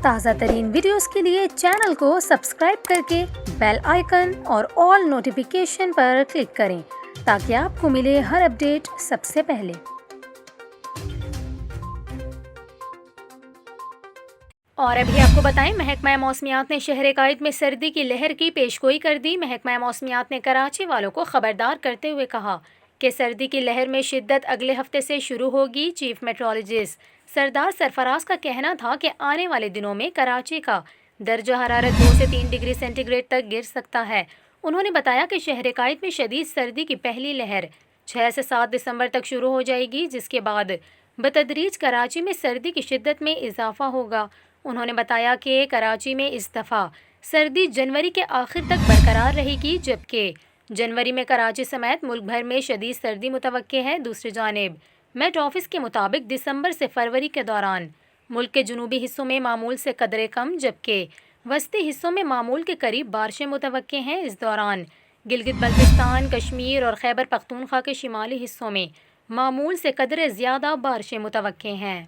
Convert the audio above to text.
تازہ ترین ویڈیوز کے لیے چینل کو سبسکرائب کر کے بیل آئیکن اور آل نوٹیفیکیشن پر کلک کریں تاکہ آپ کو ملے ہر اپڈیٹ سب سے پہلے۔ اور ابھی آپ کو بتائیں، محکمہ موسمیات نے شہر قائد میں سردی کی لہر کی پیشگوئی کر دی۔ محکمہ موسمیات نے کراچی والوں کو خبردار کرتے ہوئے کہا کہ سردی کی لہر میں شدت اگلے ہفتے سے شروع ہوگی۔ چیف میٹرولوجسٹ سردار سرفراز کا کہنا تھا کہ آنے والے دنوں میں کراچی کا درجہ حرارت 2 سے 3 ڈگری سینٹی گریڈ تک گر سکتا ہے۔ انہوں نے بتایا کہ شہر قائد میں شدید سردی کی پہلی لہر 6 سے 7 دسمبر تک شروع ہو جائے گی، جس کے بعد بتدریج کراچی میں سردی کی شدت میں اضافہ ہوگا۔ انہوں نے بتایا کہ کراچی میں اس دفعہ سردی جنوری کے آخر تک برقرار رہے گی، جبکہ جنوری میں کراچی سمیت ملک بھر میں شدید سردی متوقع ہے۔ دوسری جانب میٹ آفس کے مطابق دسمبر سے فروری کے دوران ملک کے جنوبی حصوں میں معمول سے قدرے کم، جبکہ وسطی حصوں میں معمول کے قریب بارشیں متوقع ہیں۔ اس دوران گلگت بلتستان، کشمیر اور خیبر پختونخوا کے شمالی حصوں میں معمول سے قدرے زیادہ بارشیں متوقع ہیں۔